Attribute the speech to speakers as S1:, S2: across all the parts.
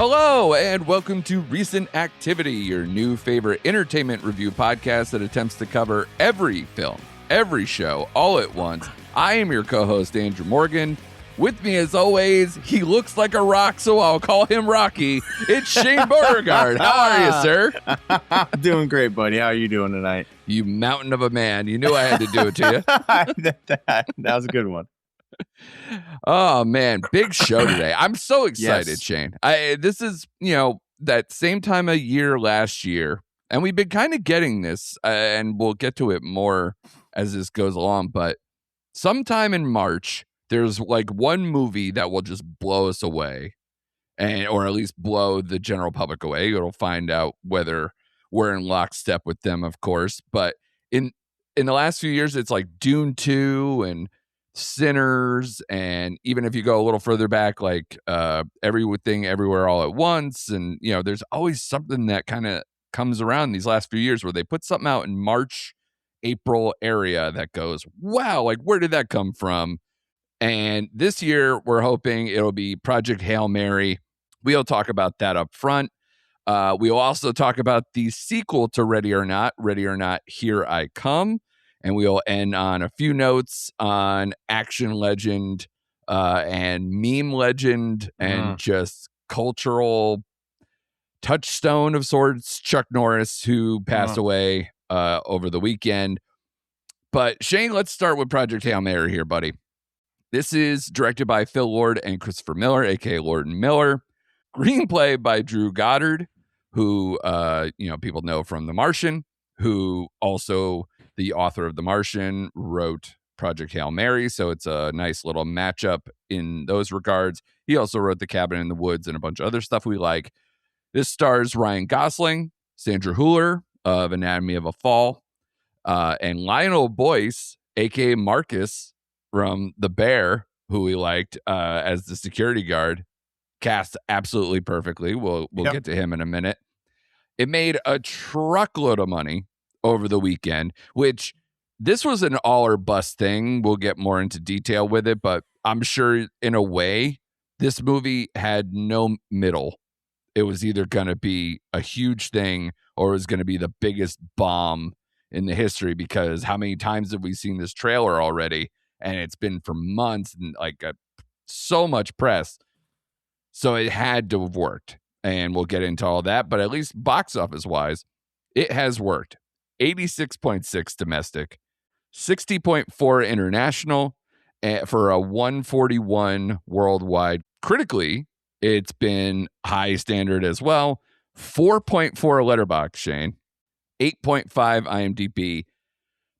S1: Hello, and welcome to Recent Activity, your new favorite entertainment review podcast that attempts to cover every film, every show, all at once. I am your co-host, Andrew Morgan. With me, as always, he looks like a rock, so I'll call him Rocky. It's Shane Beauregard. How are you, sir?
S2: Doing great, buddy. How are you doing tonight?
S1: You mountain of a man. You knew I had to do it to you.
S2: that was a good one.
S1: Oh, man. Big show today. I'm so excited,
S2: Yes.
S1: Shane. This is, that same time of year last year, and we've been kind of getting this, and we'll get to it more as this goes along, but sometime in March, there's like one movie that will just blow us away, or at least blow the general public away. You'll find out whether we're in lockstep with them, of course. But in the last few years, it's like Dune 2 and Sinners, and even if you go a little further back, like Everything Everywhere All at Once, and there's always something that kind of comes around these last few years where they put something out in March, April area that goes, wow, like where did that come from? And this year, we're hoping it'll be Project Hail Mary. We'll talk about that up front. We'll also talk about the sequel to Ready or Not, Here I Come. And we'll end on a few notes on action legend and meme legend and just cultural touchstone of sorts, Chuck Norris, who passed away over the weekend. But Shane, let's start with Project Hail Mary here, buddy. This is directed by Phil Lord and Christopher Miller, a.k.a. Lord and Miller. Screenplay by Drew Goddard, who, people know from The Martian, who also, the author of The Martian, wrote Project Hail Mary. So it's a nice little matchup in those regards. He also wrote The Cabin in the Woods and a bunch of other stuff we like. This stars Ryan Gosling, Sandra Hüller of Anatomy of a Fall, and Lionel Boyce, a.k.a. Marcus, from The Bear, who we liked as the security guard, cast absolutely perfectly. We'll get to him in a minute. It made a truckload of money over the weekend, which this was an all or bust thing. We'll get more into detail with it, but I'm sure in a way, this movie had no middle. It was either going to be a huge thing or it was going to be the biggest bomb in the history, because how many times have we seen this trailer already? And it's been for months and so much press. So it had to have worked. And we'll get into all that. But at least box office wise, it has worked. 86.6 domestic, 60.4 international, for a 141 worldwide. Critically, it's been high standard as well. 4.4 Letterboxd, Shane. 8.5 IMDb.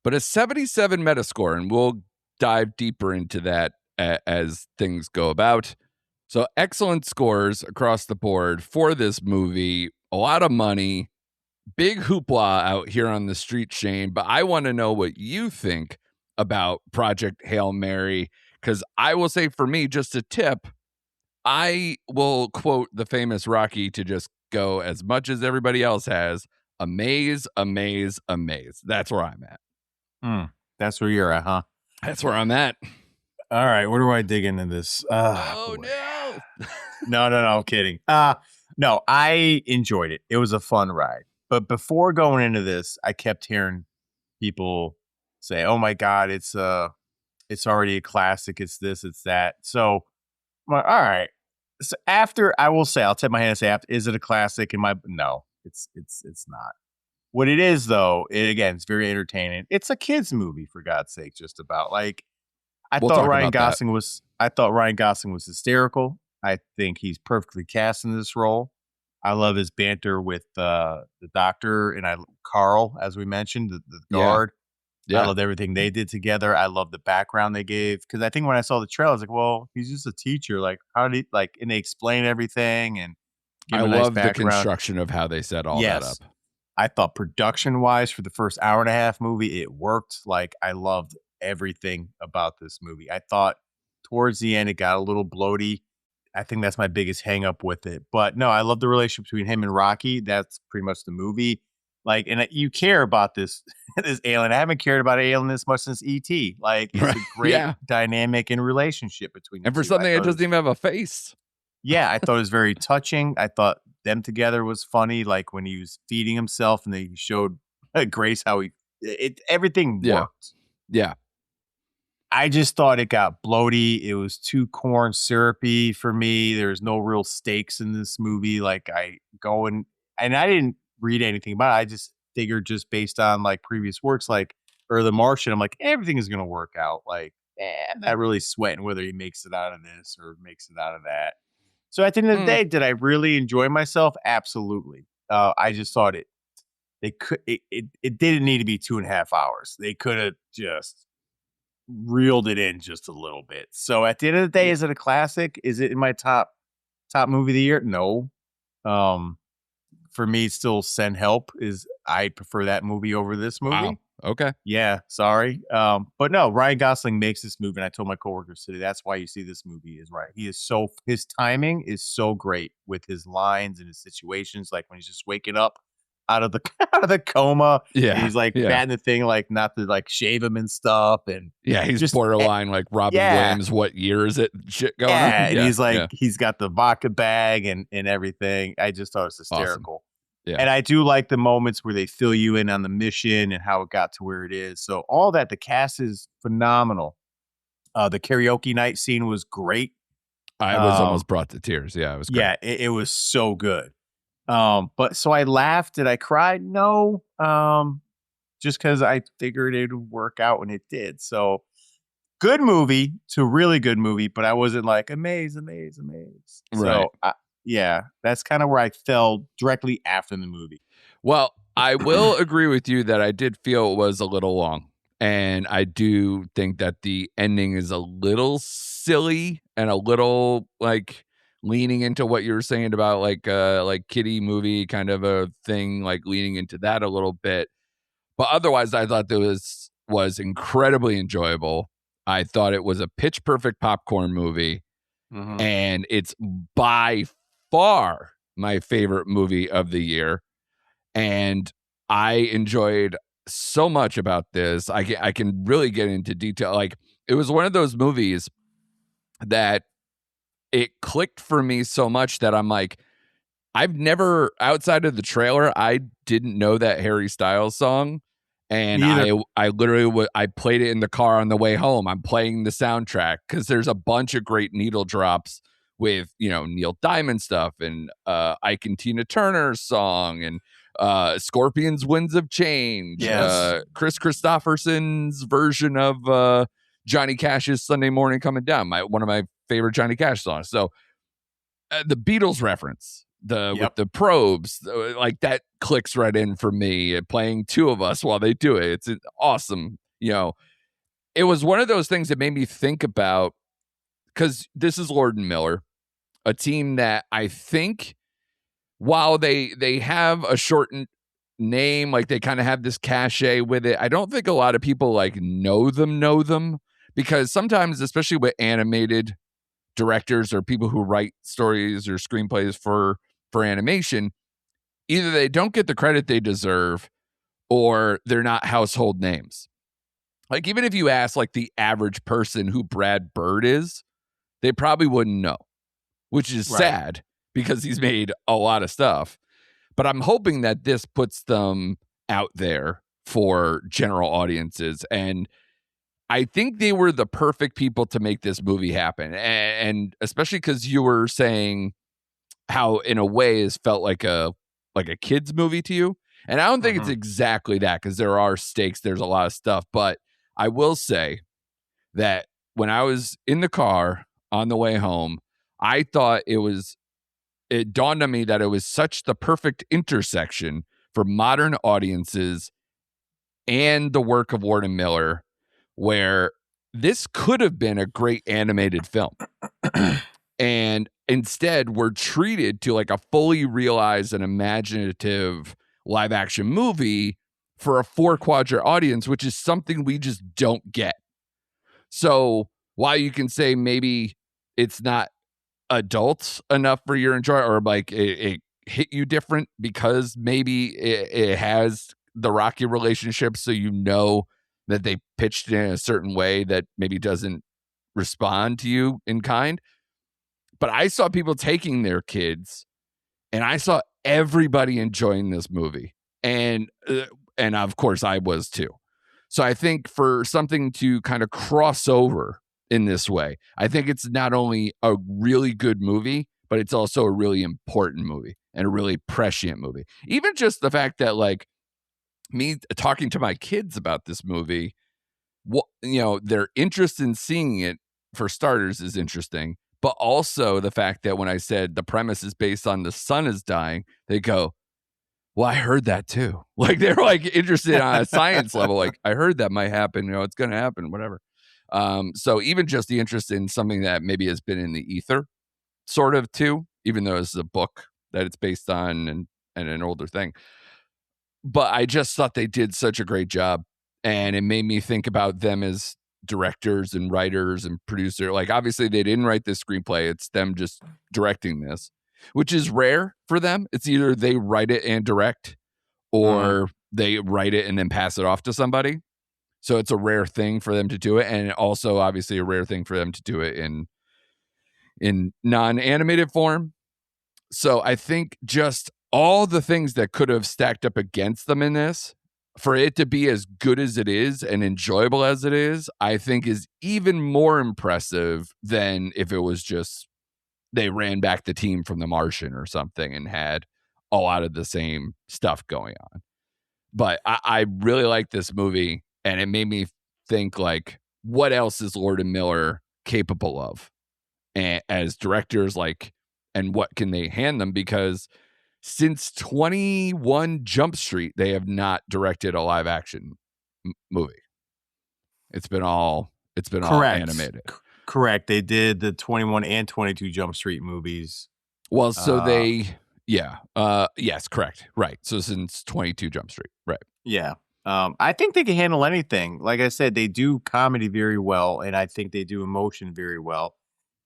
S1: But a 77 Metascore, and we'll dive deeper into that as things go about. So excellent scores across the board for this movie. A lot of money, big hoopla out here on the street, Shane. But I want to know what you think about Project Hail Mary, because I will say, for me, just a tip, I will quote the famous Rocky to just go as much as everybody else has. Amaze, amaze, amaze. That's where I'm at.
S2: That's where you're at, huh?
S1: That's where I'm at.
S2: All right, where do I dig into this?
S1: Oh, no.
S2: No, I'm kidding. No, I enjoyed it. It was a fun ride. But before going into this, I kept hearing people say, "Oh my God, it's already a classic. It's this, it's that." So I'm like, all right. So after, I will say, I'll take my hand and say, is it a classic? No, it's not. What it is, though, it's very entertaining. It's a kids movie, for God's sake, just about. I thought Ryan Gosling was hysterical. I think he's perfectly cast in this role. I love his banter with the doctor and Carl, as we mentioned, the guard. Yeah. I loved everything they did together. I love the background they gave, because I think when I saw the trailer, I was like, well, he's just a teacher. How did he, and they explain everything and give
S1: I
S2: a nice
S1: love
S2: background.
S1: The construction of how they set all that up.
S2: I thought production-wise, for the first hour and a half movie, it worked. I loved everything about this movie. I thought towards the end, it got a little bloaty. I think that's my biggest hang up with it. But no, I love the relationship between him and Rocky. That's pretty much the movie. And you care about this alien. I haven't cared about alien this much since E.T. It's a great dynamic and relationship between them.
S1: And for something that doesn't even have a face.
S2: Yeah, I thought it was very touching. I thought them together was funny, like when he was feeding himself and then he showed Grace how everything
S1: Yeah.
S2: worked.
S1: Yeah.
S2: I just thought it got bloaty. It was too corn syrupy for me. There's no real stakes in this movie. Like and I didn't read anything about it. I just figured just based on like previous works, like or The Martian, I'm like everything is gonna work out. Like, I'm not really sweating whether he makes it out of this or makes it out of that. So at the end of the
S1: Mm,
S2: day, did I really enjoy myself? Absolutely. I just thought it didn't need to be 2.5 hours. They could have just reeled it in just a little bit. So at the end of the day,
S1: yeah.
S2: is it a classic? Is it in my top movie of the year? No. Um, for me, still Send Help is I prefer that movie over this
S1: Wow.
S2: movie.
S1: Okay.
S2: Yeah, sorry. But no, Ryan Gosling makes this movie, and I told my coworkers today that's why you see this movie is right. His timing is so great with his lines and his situations, like when he's just waking up out of the out of the coma and
S1: Yeah.
S2: he's like
S1: Yeah.
S2: patting the thing like not to like shave him and stuff and
S1: Yeah. He's
S2: just
S1: borderline like Robin
S2: yeah.
S1: Williams. What year is it? Shit going on.
S2: Yeah, and
S1: Yeah.
S2: he's like
S1: Yeah.
S2: he's got the vodka bag and everything. I just thought it was
S1: Awesome.
S2: hysterical.
S1: Yeah.
S2: And I do like the moments where they fill you in on the mission and how it got to where it is. So all that, the cast is phenomenal. The karaoke night scene was great.
S1: I was
S2: Um,
S1: almost brought to tears. Yeah. It was great.
S2: yeah, it was so good. But so I laughed. Did I cry? No. Just because I figured it would work out when it did. So good movie to really good movie, but I wasn't like amaze.
S1: Right.
S2: So yeah, that's kind of where I fell directly after the movie.
S1: Well, I will agree with you that I did feel it was a little long. And I do think that the ending is a little silly and a little like leaning into what you were saying about like kiddie movie kind of a thing, like leaning into that a little bit. But otherwise I thought was incredibly enjoyable. I thought it was a pitch perfect popcorn movie,
S2: Mhm.
S1: and it's by far my favorite movie of the year. And I enjoyed so much about this. I can really get into detail. Like it was one of those movies that it clicked for me so much that I'm like, I've never outside of the trailer, I didn't know that Harry Styles song. And
S2: Me either.
S1: I literally I played it in the car on the way home. I'm playing the soundtrack because there's a bunch of great needle drops with, Neil Diamond stuff and Ike and Tina Turner's song and Scorpions Winds of Change,
S2: Yes.
S1: Chris Christopherson's version of Johnny Cash's Sunday Morning Coming Down, one of my favorite Johnny Cash songs. So the Beatles reference, with
S2: Yep.
S1: the probes, like that clicks right in for me. Playing two of us while they do it, it's awesome. It was one of those things that made me think about because this is Lord and Miller, a team that I think while they have a shortened name, like they kind of have this cachet with it, I don't think a lot of people like know them because sometimes, especially with animated directors or people who write stories or screenplays for animation, either they don't get the credit they deserve or they're not household names. Like even if you ask like the average person who Brad Bird is, they probably wouldn't know, which is
S2: Right.
S1: sad because he's made a lot of stuff. But I'm hoping that this puts them out there for general audiences. And I think they were the perfect people to make this movie happen. And especially because you were saying how in a way is felt like a kid's movie to you. And I don't think it's
S2: Mhm.
S1: exactly that because there are stakes, there's a lot of stuff. But I will say that when I was in the car on the way home, I thought it dawned on me that it was such the perfect intersection for modern audiences and the work of Ward and Miller, where this could have been a great animated film. And instead, we're treated to like a fully realized and imaginative live action movie for a 4 quadrant audience, which is something we just don't get. So while you can say maybe it's not adults enough for your enjoyment or like it hit you different because maybe it has the rocky relationship. So, that they pitched it in a certain way that maybe doesn't respond to you in kind. But I saw people taking their kids, and I saw everybody enjoying this movie. And of course I was too. So I think for something to kind of cross over in this way, I think it's not only a really good movie, but it's also a really important movie and a really prescient movie. Even just the fact that, like, me talking to my kids about this movie, their interest in seeing it, for starters, is interesting. But also the fact that when I said the premise is based on the sun is dying, they go, well, I heard that too. Like, they're like interested on a science level. Like, I heard that might happen. It's going to happen, whatever. So even just the interest in something that maybe has been in the ether, sort of too, even though it's a book that it's based on and an older thing. But I just thought they did such a great job, and it made me think about them as directors and writers and producer. Like, obviously they didn't write this screenplay. It's them just directing this, which is rare for them. It's either they write it and direct, or they write it and then pass it off to somebody. So it's a rare thing for them to do it. And also obviously a rare thing for them to do it in non-animated form. So I think just all the things that could have stacked up against them in this, for it to be as good as it is and enjoyable as it is, I think is even more impressive than if it was just they ran back the team from The Martian or something and had a lot of the same stuff going on. But I really like this movie, and it made me think, like, what else is Lord and Miller capable of as directors, like, and what can they hand them? Because since 21 Jump Street, they have not directed a live action movie. It's been all animated.
S2: Correct. They did the 21 and 22 Jump Street movies.
S1: Well, so yes, correct. Right. So since 22 Jump Street. Right.
S2: Yeah. I think they can handle anything. Like I said, they do comedy very well, and I think they do emotion very well.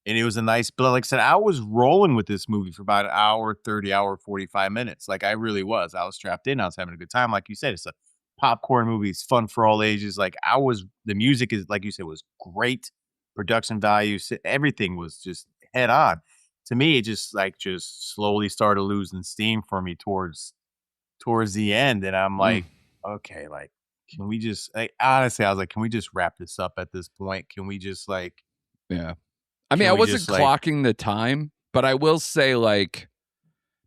S2: And it was a nice, but like I said, I was rolling with this movie for about an hour, 30, hour, 45 minutes. Like, I really was. I was strapped in. I was having a good time. Like you said, it's a popcorn movie. It's fun for all ages. Like, the music is, like you said, was great. Production value, everything was just head on. To me, it just slowly started losing steam for me towards the end. And I'm like, okay, like, can we just, like, honestly, I was like, can we just wrap this up at this point? Can we just, like,
S1: yeah. I mean, I wasn't clocking the time, but I will say, like,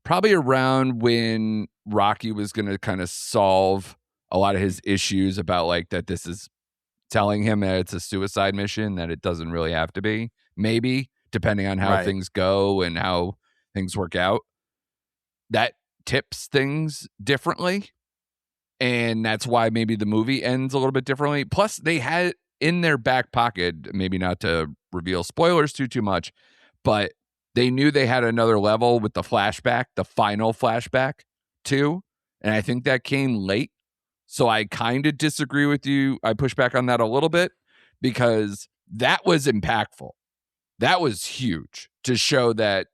S1: probably around when Rocky was going to kind of solve a lot of his issues about, like, that this is telling him that it's a suicide mission, that it doesn't really have to be, maybe, depending on how things go and how things work out. That tips things differently. And that's why maybe the movie ends a little bit differently. Plus, they had in their back pocket, maybe not to reveal spoilers too much, but they knew they had another level with the flashback, the final flashback too. And I think that came late. So I kind of disagree with you. I push back on that a little bit because that was impactful. That was huge to show that,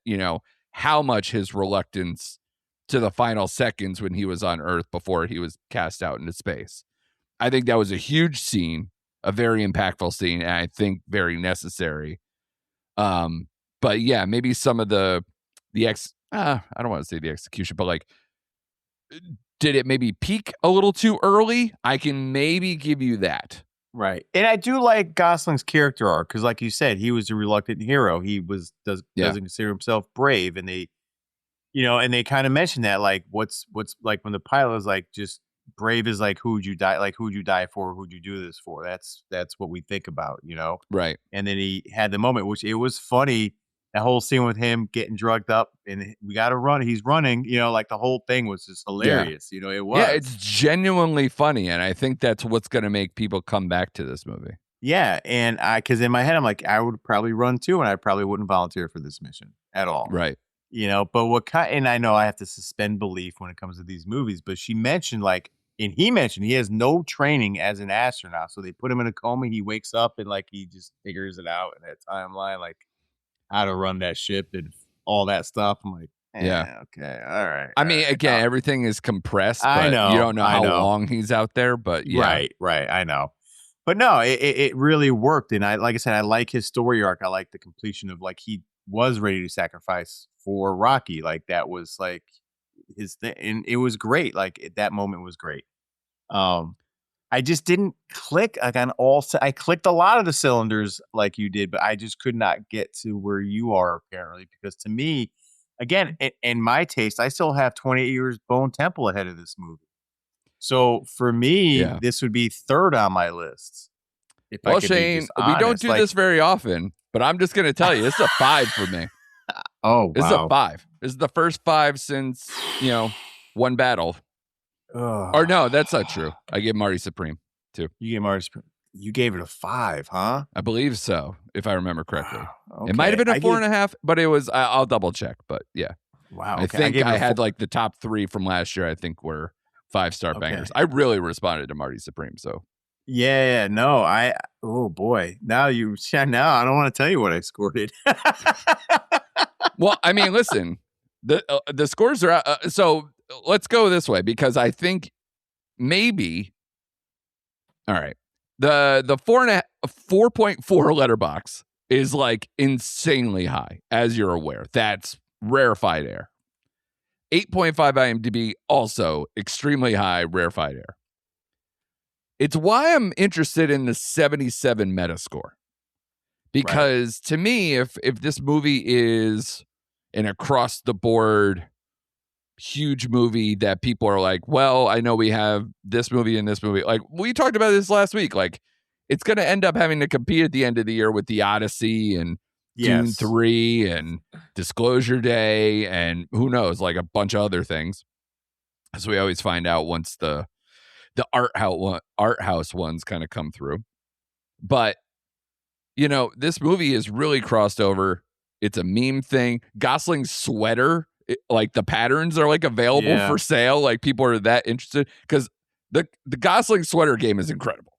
S1: how much his reluctance to the final seconds when he was on Earth before he was cast out into space. I think that was a huge scene, a very impactful scene, and I think very necessary. But yeah, maybe some of I don't want to say the execution, but, like, did it maybe peak a little too early? I can maybe give you that.
S2: Right. And I do like Gosling's character arc because, like you said, he was a reluctant hero. He doesn't consider himself brave, and they, and they kind of mentioned that, like, what's like when the pilot was like, just brave is like, who'd you die for? Who'd you do this for? That's what we think about,
S1: Right.
S2: And then he had the moment, which it was funny. That whole scene with him getting drugged up and we got to run. He's running, like the whole thing was just hilarious. It was.
S1: Yeah, it's genuinely funny. And I think that's what's going to make people come back to this movie.
S2: Yeah. And because in my head, I'm like, I would probably run too. And I probably wouldn't volunteer for this mission at all.
S1: Right.
S2: But and I know I have to suspend belief when it comes to these movies, but he mentioned he has no training as an astronaut. So they put him in a coma. He wakes up and, like, he just figures it out in that timeline, like, how to run that ship and all that stuff. I'm like, okay, all right.
S1: I mean, again, everything is compressed. But
S2: I know.
S1: You don't know how long he's out there, but yeah.
S2: Right. I know. But no, it really worked. And like I said, I like his story arc. I like the completion of, like, he was ready to sacrifice for Rocky. Like that was like his thing, and it was great. Like that moment was great. Um, I just didn't click like on I clicked a lot of the cylinders like you did, but I just could not get to where you are apparently because to me, again, in my taste, I still have 28 Years Bone Temple ahead of this movie. So for me,
S1: Yeah.
S2: this would be third on my list. If I
S1: Well,
S2: could be
S1: Shane,
S2: just
S1: we don't
S2: honest,
S1: do this very often, but I'm just going to tell you, this is a 5 for me.
S2: oh
S1: This is a
S2: wow,
S1: 5. This is the first 5 since, one battle. Or no, that's not true. I gave Marty Supreme too.
S2: You gave Mars. You gave it a 5, huh?
S1: I believe so, if I remember correctly.
S2: Wow,
S1: It might have
S2: okay.
S1: been a 4.5, but it was. I'll double check. But yeah,
S2: Wow,
S1: I
S2: okay.
S1: think
S2: gave it
S1: I
S2: a
S1: had
S2: 4.
S1: like the top 3 from last year. I think were 5-star
S2: Okay.
S1: bangers. I really responded to Marty Supreme. So
S2: Yeah, no, oh boy. Now I don't want to tell you what I scored it.
S1: well, I mean, listen, the scores are out. So let's go this way because I think maybe. All right. The 4.4 letterbox is like insanely high, as you're aware. That's rarefied air. 8.5 IMDb, also extremely high, rarefied air. It's why I'm interested in the 77 Metascore. Because to me, if this movie is an across the board huge movie that people are like, well, I know we have this movie and this movie. Like we talked about this last week. Like it's going to end up having to compete at the end of the year with The Odyssey and Dune 3 and Disclosure Day and who knows, like a bunch of other things. As we always find out once the art house ones kind of come through. But this movie is really crossed over. It's a meme thing. Gosling's sweater, like the patterns are like available for sale. Like people are that interested because the Gosling sweater game is incredible.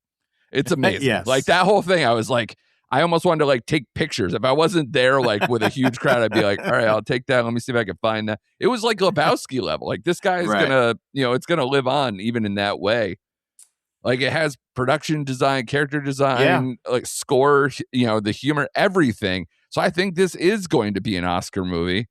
S1: It's amazing.
S2: Yes.
S1: Like that whole thing, I was like, I almost wanted to like take pictures. If I wasn't there, like with a huge crowd, I'd be like, all right, I'll take that. Let me see if I can find that. It was like Lebowski level. Like this guy is gonna, it's gonna live on even in that way. Like it has production design, character design, like score, the humor, everything. So I think this is going to be an Oscar movie.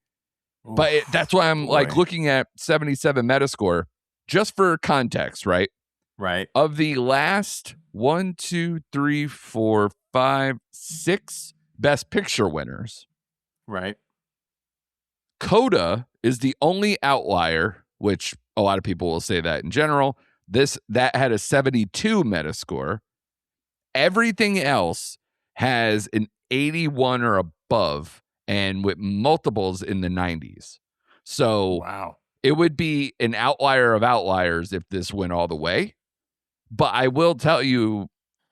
S1: But that's why I'm like looking at 77 Metascore just for context, right?
S2: Right.
S1: Of the last 1, 2, 3, 4, 5, 6 Best Picture winners.
S2: Right.
S1: Coda is the only outlier, which a lot of people will say that in general. That had a 72 Metascore. Everything else has an 81 or above, and with multiples in the 90s. So it would be an outlier of outliers if this went all the way. But I will tell you,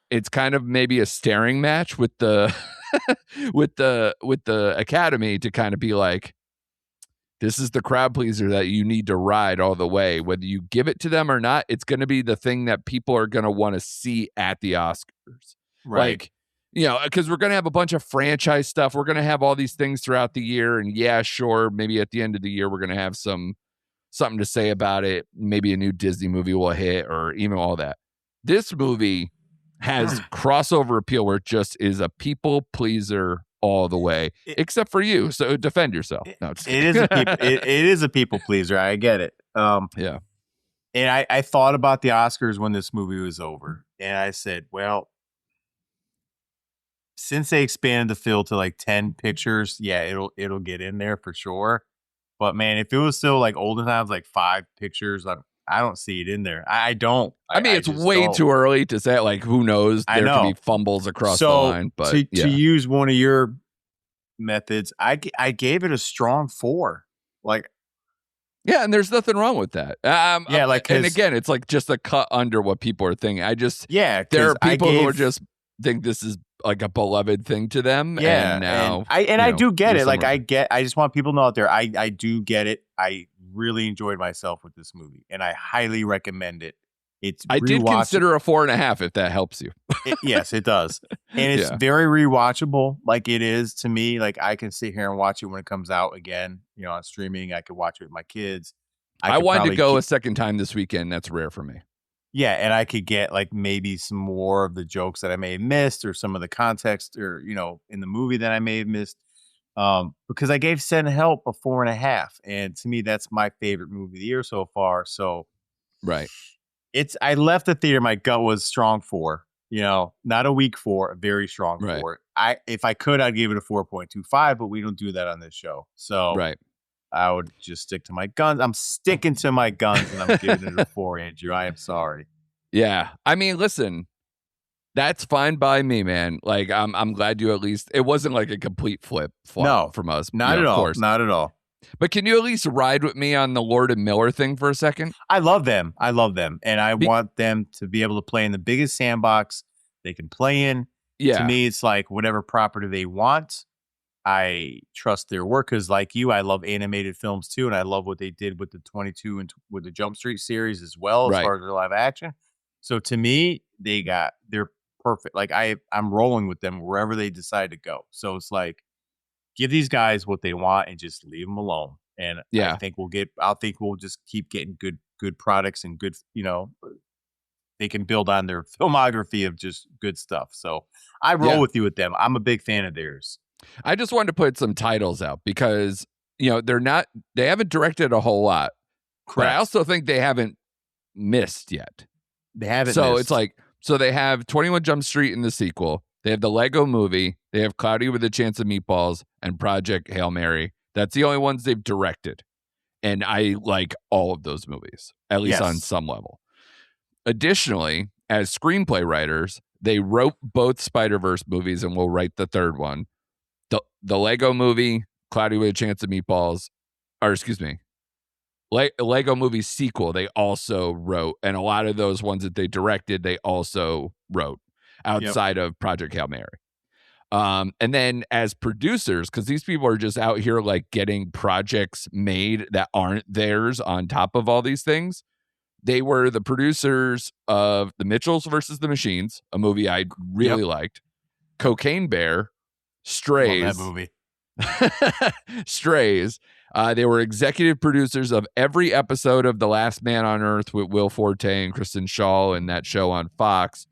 S1: it's kind of maybe a staring match with the with the Academy to kind of be like, this is the crowd pleaser that you need to ride all the way. Whether you give it to them or not, it's going to be the thing that people are going to want to see at the Oscars.
S2: Right.
S1: Like, because we're going to have a bunch of franchise stuff. We're going to have all these things throughout the year. And yeah, sure, maybe at the end of the year, we're going to have something to say about it. Maybe a new Disney movie will hit or even all that. This movie has crossover appeal where it just is a people pleaser all the way, except for you. So defend yourself. No,
S2: it is a people pleaser. I get it.
S1: Yeah.
S2: And I thought about the Oscars when this movie was over, and I said, well, since they expanded the field to like 10 pictures, it'll get in there for sure. But man, if it was still like olden times, like 5 pictures, I don't see it in there. I don't.
S1: I mean, it's way too early to say. Like, who knows? There could be fumbles across the line. But
S2: to use one of your methods, I gave it a strong 4. Like,
S1: yeah, and there's nothing wrong with that. And again, it's like just a cut under what people are thinking. There are people who are just think this is like a beloved thing to them.
S2: Yeah,
S1: and now
S2: I do get it. Like I just want people to know out there. I do get it. I really enjoyed myself with this movie, and I highly recommend it.
S1: I did consider a 4.5 if that helps you.
S2: Yes, it does. And it's very rewatchable. Like it is to me. Like I can sit here and watch it when it comes out again, on streaming. I could watch it with my kids.
S1: I wanted to go a second time this weekend. That's rare for me.
S2: Yeah, and I could get like maybe some more of the jokes that I may have missed or some of the context or, in the movie that I may have missed. Because I gave Send Help a 4.5, and to me, that's my favorite movie of the year so far. So
S1: Right.
S2: I left the theater. My gut was strong 4. Not a weak 4, a very strong
S1: Right.
S2: 4. If I could, I'd give it a 4.25, but we don't do that on this show. So
S1: Right.
S2: I would just stick to my guns. I'm sticking to my guns, and I'm giving it a 4, Andrew. I am sorry.
S1: Yeah. I mean, listen, that's fine by me, man. Like, I'm glad you at least, it wasn't like a complete flop
S2: No,
S1: from us.
S2: not at
S1: of
S2: all.
S1: course.
S2: Not at all.
S1: But can you at least ride with me on the Lord and Miller thing for a second?
S2: I love them. And I want them to be able to play in the biggest sandbox they can play in.
S1: Yeah.
S2: To me, it's like whatever property they want. I trust their work because, like you, I love animated films too, and I love what they did with the 22 and with the Jump Street series as well, as
S1: Right.
S2: far as their live action. So to me, they're perfect. Like I'm rolling with them wherever they decide to go. So it's like, give these guys what they want and just leave them alone. And
S1: Yeah.
S2: I think we'll just keep getting good products and good, they can build on their filmography of just good stuff. So I roll with you with them. I'm a big fan of theirs.
S1: I just wanted to put some titles out because, they haven't directed a whole lot.
S2: Correct.
S1: But I also think they haven't missed yet.
S2: They haven't
S1: So
S2: missed.
S1: it's like, so they have 21 Jump Street in the sequel. They have the Lego Movie. They have Cloudy with a Chance of Meatballs and Project Hail Mary. That's the only ones they've directed. And I like all of those movies, at least on some level. Additionally, as screenplay writers, they wrote both Spider-Verse movies and will write the third one. The Lego Movie, Cloudy with a Chance of Meatballs, Lego Movie sequel, they also wrote. And a lot of those ones that they directed, they also wrote outside of Project Hail Mary. And then as producers, because these people are just out here like getting projects made that aren't theirs on top of all these things. They were the producers of The Mitchells versus the Machines, a movie I really liked. Cocaine Bear, Strays.
S2: Love that movie.
S1: Strays. They were executive producers of every episode of The Last Man on Earth with Will Forte and Kristen Schaal and that show on Fox.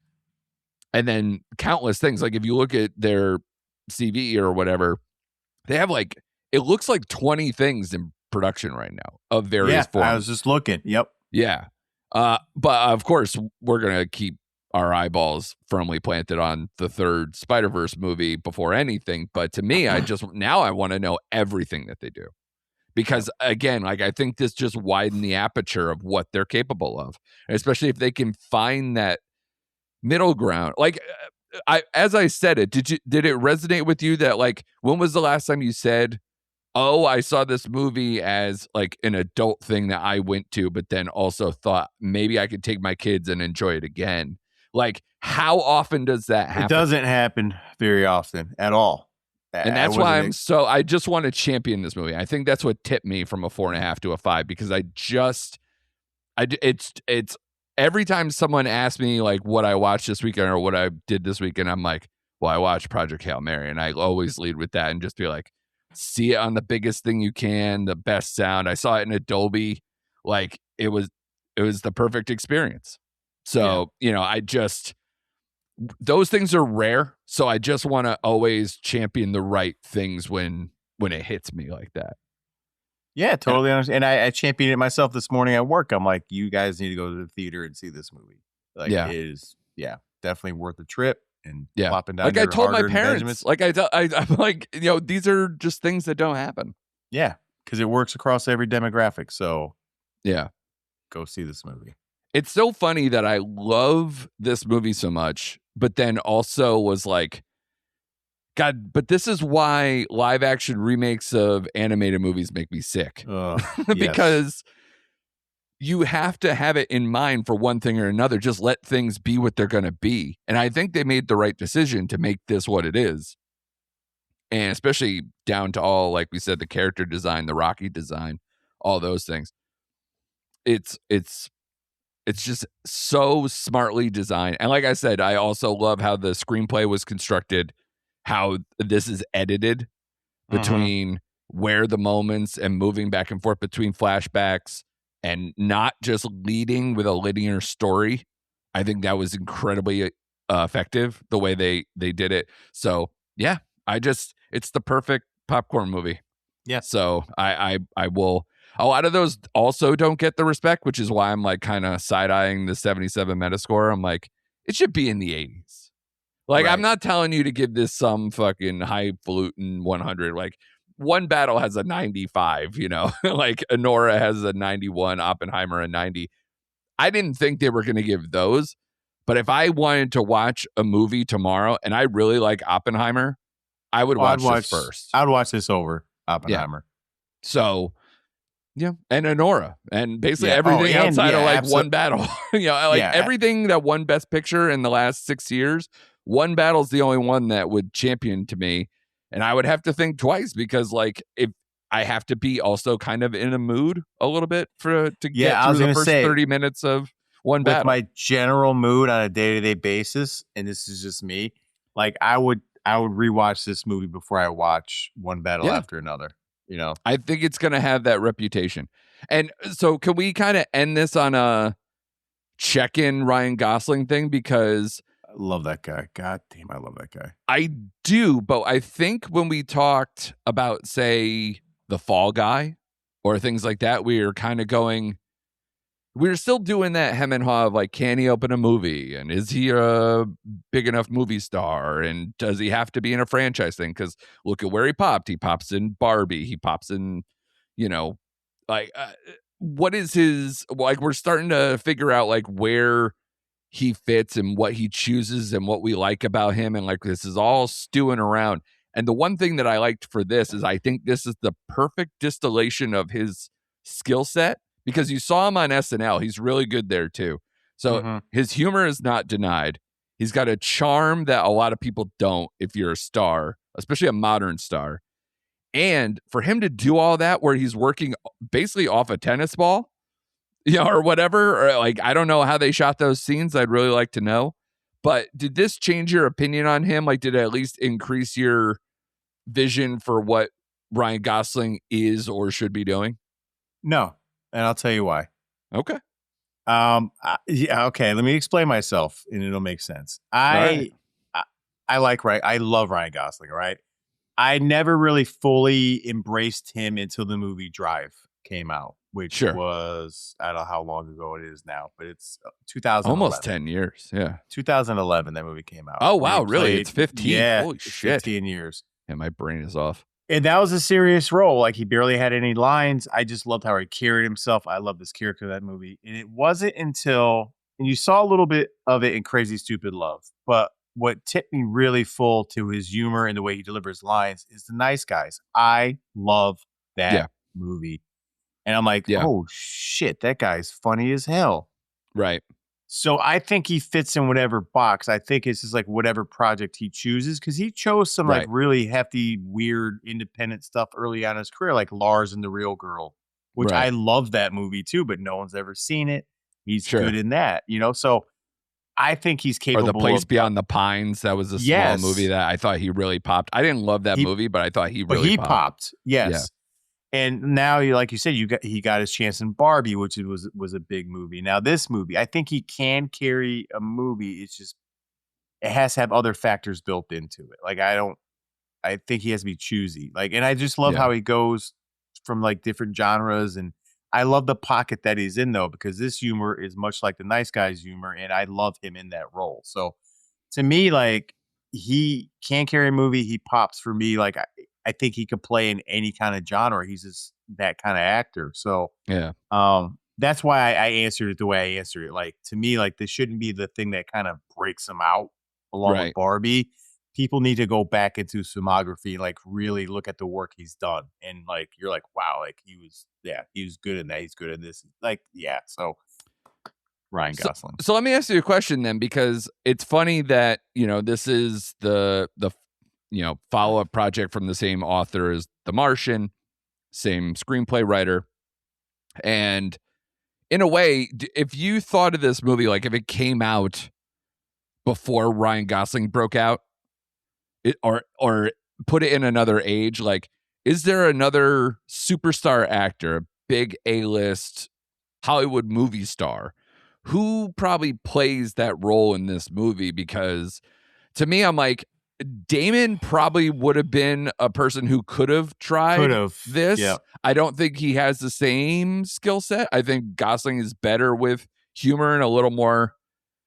S1: And then countless things. Like if you look at their CV or whatever, they have like, it looks like 20 things in production right now of various forms.
S2: I was just looking. Yep.
S1: Yeah. But of course, we're going to keep our eyeballs firmly planted on the third Spider-Verse movie before anything. But to me, now I want to know everything that they do. Because again, like I think this just widened the aperture of what they're capable of, especially if they can find that middle ground. Like as I said it, did it resonate with you that like, when was the last time you said, oh, I saw this movie as like an adult thing that I went to, but then also thought maybe I could take my kids and enjoy it again? Like, how often does that happen?
S2: It doesn't happen very often at all.
S1: And that's why I just want to champion this movie. I think that's what tipped me from a 4.5 to a 5, because it's every time someone asks me like what I watched this weekend or what I did this weekend, I'm like, well, I watched Project Hail Mary, and I always lead with that and just be like, see it on the biggest thing you can, the best sound. I saw it in Adobe. Like it was the perfect experience. So, those things are rare. So I just want to always champion the right things when it hits me like that.
S2: Yeah, totally understand. And I championed it myself this morning at work. I'm like, you guys need to go to the theater and see this movie. Like it is, definitely worth the trip. And flopping down.
S1: Like I told my parents, like I'm like, these are just things that don't happen.
S2: Yeah, because it works across every demographic. So go see this movie.
S1: It's so funny that I love this movie so much, but then also was like, God, but this is why live action remakes of animated movies make me sick. Because you have to have it in mind for one thing or another. Just let things be what they're going to be. And I think they made the right decision to make this what it is. And especially down to all, like we said, the character design, the Rocky design, all those things. It's just so smartly designed. And like I said, I also love how the screenplay was constructed, how this is edited between where the moments and moving back and forth between flashbacks and not just leading with a linear story. I think that was incredibly effective the way they did it. So yeah, it's the perfect popcorn movie.
S2: Yeah.
S1: So I will. A lot of those also don't get the respect, which is why I'm like kind of side-eyeing the 77 Metascore. I'm like, it should be in the 80s. Like, I'm
S2: Right.
S1: not telling you to give this some fucking highfalutin 100. Like, One Battle has a 95, you know? Like, Anora has a 91, Oppenheimer a 90. I didn't think they were going to give those. But if I wanted to watch a movie tomorrow and I really like Oppenheimer, I would watch this first.
S2: I would watch this over
S1: Yeah.
S2: Oppenheimer.
S1: So, yeah. And Anora. And basically
S2: Yeah.
S1: everything outside of like
S2: absol-
S1: One Battle. You know, like
S2: Yeah.
S1: everything that won Best Picture in the last 6 years, One Battle's the only one that would champion to me. And I would have to think twice because, like, if I have to be also kind of in a mood a little bit to get through the first 30 minutes of One Battle.
S2: With my general mood on a day-to-day basis, and this is just me, like I would rewatch this movie before I watch one battle after another. You know,
S1: I think it's going to have that reputation. And so can we kind of end this on a check-in Ryan Gosling thing? Because
S2: I love that guy. God damn, I love that guy.
S1: I do, but I think when we talked about, say, The Fall Guy or things like that, we were kind of going, we're still doing that hem and haw of like, can he open a movie? And is he a big enough movie star? And does he have to be in a franchise thing? Because look at where he popped. He pops in Barbie. He pops in, you know, like, what is his, like, we're starting to figure out like where he fits and what he chooses and what we like about him. And like, this is all stewing around. And the one thing that I liked for this is I think this is the perfect distillation of his skill set, because you saw him on SNL. He's really good there too. So his humor is not denied. He's got a charm that a lot of people don't if you're a star, especially a modern star. And for him to do all that where he's working basically off a tennis ball, you know, or whatever, or like, I don't know how they shot those scenes. I'd really like to know. But did this change your opinion on him? Like, did it at least increase your vision for what Ryan Gosling is or should be doing?
S2: No. And I'll tell you why.
S1: Okay.
S2: Yeah. Okay. Let me explain myself, and it'll make sense. I love Ryan Gosling. Right. I never really fully embraced him until the movie Drive came out, which was, I don't know how long ago it is now, but it's 2011.
S1: Almost 10 years. Yeah.
S2: 2011, that movie came out.
S1: Oh, wow. Really? It's 15.
S2: Yeah.
S1: Holy shit.
S2: 15 years.
S1: Yeah. My brain is off.
S2: And that was a serious role. Like, he barely had any lines. I just loved how he carried himself. I love this character of that movie. And it wasn't until, and you saw a little bit of it in Crazy Stupid Love, but what tipped me really full to his humor and the way he delivers lines is The Nice Guys. I love that movie. And I'm like, oh shit, that guy's funny as hell.
S1: Right.
S2: So I think he fits in whatever box. I think it's just like whatever project he chooses, because he chose some like really hefty, weird, independent stuff early on in his career, like Lars and the Real Girl, which I love that movie too, but no one's ever seen it. He's good in that, you know? So I think he's capable.
S1: Or The Place Beyond the Pines. That was a small movie that I thought he really popped. I didn't love that movie, but I thought he really popped.
S2: Yes.
S1: Yeah.
S2: And now, like you said, he got his chance in Barbie, which was a big movie. Now this movie, I think he can carry a movie. It's just, it has to have other factors built into it. Like, I think he has to be choosy. Like, and I just love how he goes from like different genres, and I love the pocket that he's in though, because this humor is much like The Nice Guys humor, and I love him in that role. So to me, like, he can carry a movie. He pops for me. Like, I think he could play in any kind of genre. He's just that kind of actor. So that's why I answered it the way I answered it. Like, to me, like, this shouldn't be the thing that kind of breaks him out along with Barbie. People need to go back into filmography, like really look at the work he's done. And like, you're like, wow, like he was good in that. He's good in this. Like, so Ryan Gosling.
S1: So let me ask you a question then, because it's funny that, you know, this is the follow-up project from the same author as The Martian, same screenplay writer. And in a way, if you thought of this movie, like if it came out before Ryan Gosling broke out, or put it in another age, like, is there another superstar actor, a big A-list Hollywood movie star, who probably plays that role in this movie? Because to me, I'm like, Damon probably would have been a person who could have tried this.
S2: Yeah.
S1: I don't think he has the same skill set. I think Gosling is better with humor and a little more,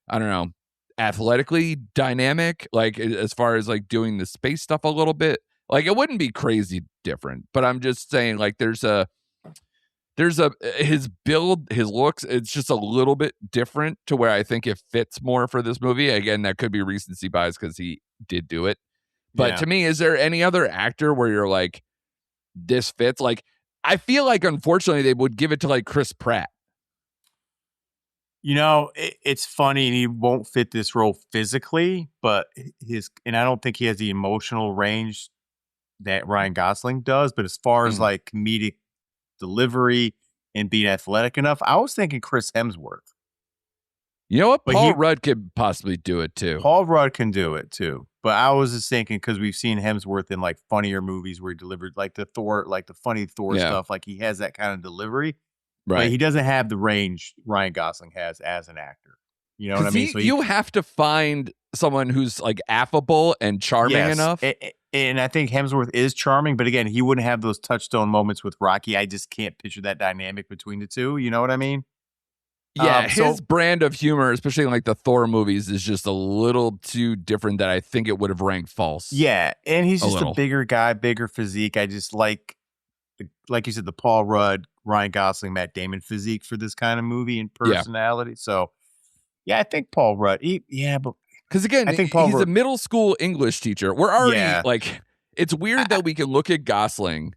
S1: I don't know, athletically dynamic, like as far as like doing the space stuff a little bit. Like it wouldn't be crazy different, but I'm just saying like there's a his build, his looks, it's just a little bit different to where I think it fits more for this movie. Again, that could be recency bias because he did do it. But to me, is there any other actor where you're like, this fits? Like, I feel like unfortunately they would give it to like Chris Pratt.
S2: You know, it's funny, and he won't fit this role physically, but and I don't think he has the emotional range that Ryan Gosling does. But as far as like comedic delivery and being athletic enough, I was thinking Chris Hemsworth.
S1: You know what? Paul Rudd could possibly do it too.
S2: Paul Rudd can do it too. But I was just thinking because we've seen Hemsworth in like funnier movies where he delivered like the funny Thor stuff. Like he has that kind of delivery. Right. But he doesn't have the range Ryan Gosling has as an actor. You know what I mean? So
S1: you have to find someone who's like affable and charming enough.
S2: And I think Hemsworth is charming, but again, he wouldn't have those touchstone moments with Rocky. I just can't picture that dynamic between the two. You know what I mean?
S1: Yeah, his brand of humor, especially in like the Thor movies, is just a little too different that I think it would have ranked false.
S2: Yeah, and he's just a bigger guy, bigger physique. I just like you said, the Paul Rudd, Ryan Gosling, Matt Damon physique for this kind of movie and personality. Yeah. So, yeah, I think Paul Rudd. But
S1: because again, I think he's a middle school English teacher. We're already like, it's weird that we can look at Gosling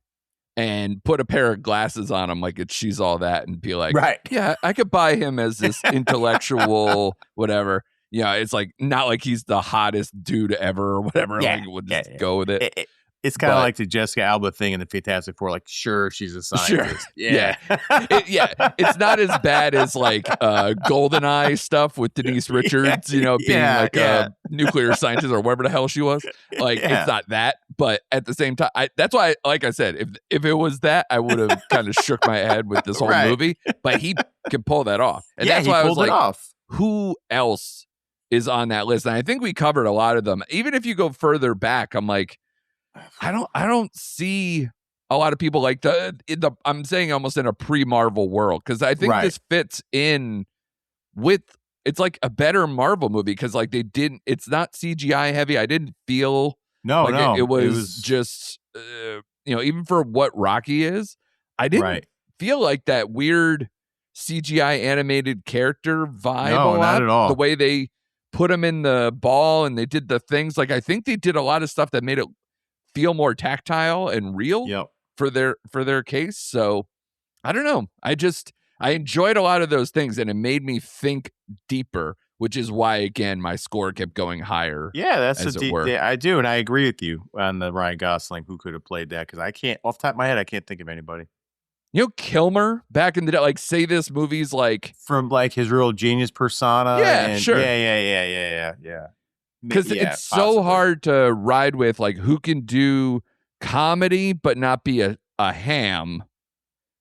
S1: and put a pair of glasses on him like she's all that and be like, yeah, I could buy him as this intellectual whatever. Yeah, it's like not like he's the hottest dude ever or whatever.
S2: Yeah,
S1: like we'll just go with it.
S2: It's kind of like the Jessica Alba thing in the Fantastic Four. Like, sure, she's a scientist.
S1: Sure. Yeah. It's not as bad as like GoldenEye stuff with Denise Richards, being like a nuclear scientist or whatever the hell she was. Like, it's not that. But at the same time, that's why, like I said, if it was that, I would have kind of shook my head with this whole movie. But he can pull that off. And that's why I was like, who else is on that list? And I think we covered a lot of them. Even if you go further back, I'm like, I don't see a lot of people like I'm saying almost in a pre-Marvel world, because I think this fits in with, it's like a better Marvel movie because like it's not CGI heavy. I didn't feel it was just even for what Rocky is, I didn't feel like that weird CGI animated character vibe.
S2: No, not at all.
S1: The way they put him in the ball and they did the things, like I think they did a lot of stuff that made it feel more tactile and real for their case. So I don't know. I enjoyed a lot of those things and it made me think deeper, which is why again my score kept going higher.
S2: Yeah, that's I do, and I agree with you on the Ryan Gosling who could have played that, because I can't, off the top of my head, I can't think of anybody.
S1: Kilmer back in the day, like say this movie's like
S2: from like his real genius persona.
S1: Yeah, sure.
S2: Yeah.
S1: Because it's so hard to ride with, like, who can do comedy but not be a ham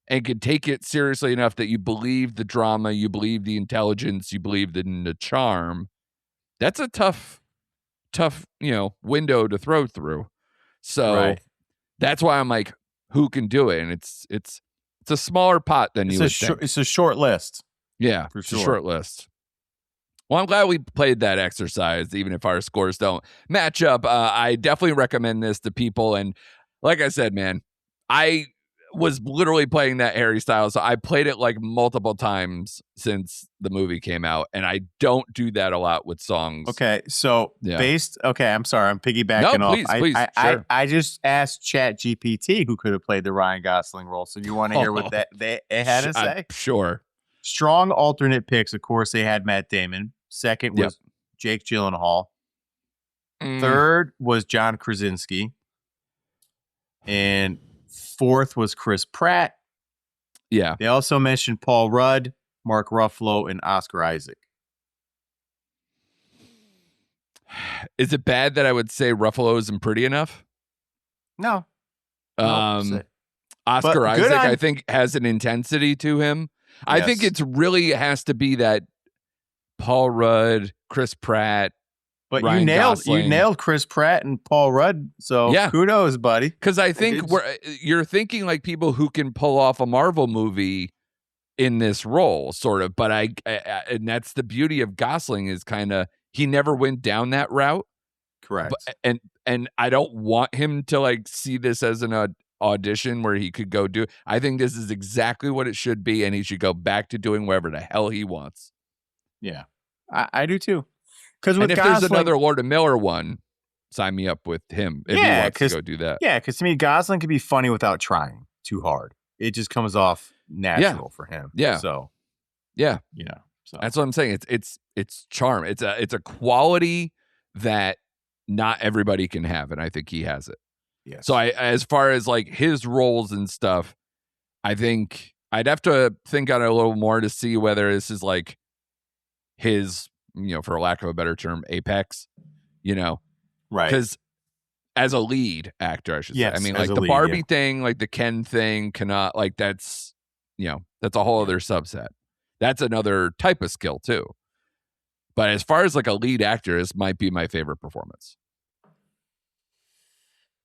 S1: and can take it seriously enough that you believe the drama, you believe the intelligence, you believe in the charm. That's a tough, window to throw through. So that's why I'm like, who can do it? And it's a smaller pot than you would think.
S2: It's a short list.
S1: Yeah, for sure. It's a short list. Well, I'm glad we played that exercise, even if our scores don't match up. I definitely recommend this to people. And like I said, man, I was literally playing that Harry Styles. So I played it like multiple times since the movie came out. And I don't do that a lot with songs.
S2: Okay. So I'm sorry. I'm piggybacking off.
S1: Please, sure.
S2: I just asked ChatGPT who could have played the Ryan Gosling role. So you want to hear what they had to say?
S1: Sure.
S2: Strong alternate picks. Of course, they had Matt Damon. Second was Jake Gyllenhaal. Third was John Krasinski. And fourth was Chris Pratt.
S1: Yeah.
S2: They also mentioned Paul Rudd, Mark Ruffalo, and Oscar Isaac.
S1: Is it bad that I would say Ruffalo isn't pretty enough?
S2: No.
S1: Oscar Isaac, I think, has an intensity to him. Yes. I think it really has to be that Paul Rudd, Chris Pratt,
S2: But
S1: Ryan
S2: you
S1: Gosling.
S2: nailed Chris Pratt and Paul Rudd. So
S1: Yeah.
S2: kudos, buddy.
S1: Because I think you're thinking like people who can pull off a Marvel movie in this role, sort of. But I and that's the beauty of Gosling is kind of he never went down that route.
S2: Correct.
S1: And I don't want him to like see this as an audition where he could go do. I think this is exactly what it should be, and he should go back to doing whatever the hell he wants.
S2: Yeah, I do too. Because
S1: if there's another Lord of Miller one, sign me up with him if he wants to go do that.
S2: Yeah, because to me, Gosling can be funny without trying too hard. It just comes off natural for him.
S1: Yeah.
S2: So
S1: yeah,
S2: so
S1: that's what I'm saying. It's charm. It's a quality that not everybody can have, and I think he has it.
S2: Yes.
S1: So as far as like his roles and stuff, I think I'd have to think on it a little more to see whether this is like his, for lack of a better term, apex,
S2: right?
S1: Because as a lead actor, I should say, I mean, like the
S2: lead,
S1: Barbie thing, like the Ken thing, cannot like that's a whole other subset. That's another type of skill too. But as far as like a lead actor, this might be my favorite performance.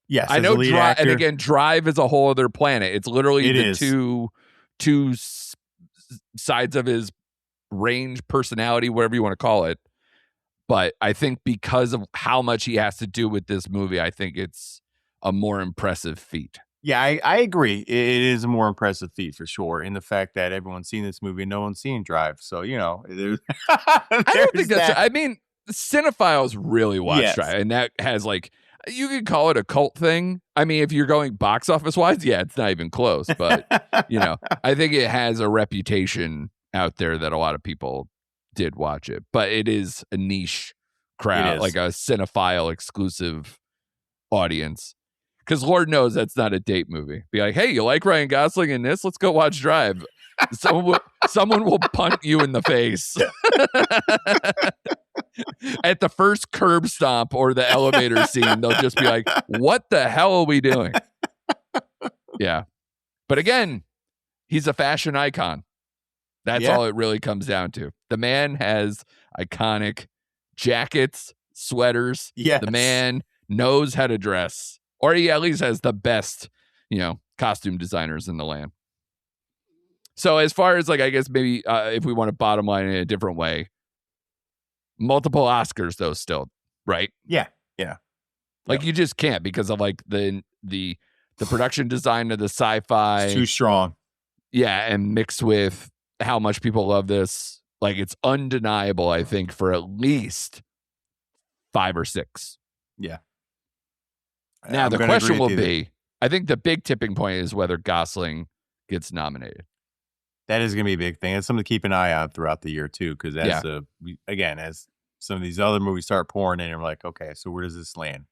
S2: Yes,
S1: I know Drive, and again, Drive is a whole other planet. It's literally two sides of his range, personality, whatever you want to call it. But I think because of how much he has to do with this movie, I think it's a more impressive feat.
S2: Yeah, I agree. It is a more impressive feat for sure. In the fact that everyone's seen this movie, no one's seen Drive. So, there's
S1: I don't think that's. I mean, cinephiles really watch Drive, and that has like. You could call it a cult thing. I mean, if you're going box office wise, yeah, it's not even close. But, I think it has a reputation out there that a lot of people did watch it. But it is a niche crowd, like a cinephile exclusive audience. Because Lord knows that's not a date movie. Be like, hey, you like Ryan Gosling in this? Let's go watch Drive. Someone will punt you in the face. At the first curb stomp or the elevator scene, they'll just be like, what the hell are we doing? Yeah. But again, he's a fashion icon. That's all it really comes down to. The man has iconic jackets, sweaters.
S2: Yes.
S1: The man knows how to dress. Or he at least has the best, costume designers in the land. So as far as like, I guess maybe if we want to bottom line in a different way, multiple Oscars though still, right?
S2: Yeah.
S1: Like you just can't because of like the production design of the sci-fi.
S2: It's too strong.
S1: Yeah, and mixed with how much people love this, like it's undeniable. I think for at least 5 or 6.
S2: Yeah.
S1: Now the question will be, I think the big tipping point is whether Gosling gets nominated.
S2: That is going to be a big thing. It's something to keep an eye on throughout the year too, because as some of these other movies start pouring in, I'm like, okay, so where does this land?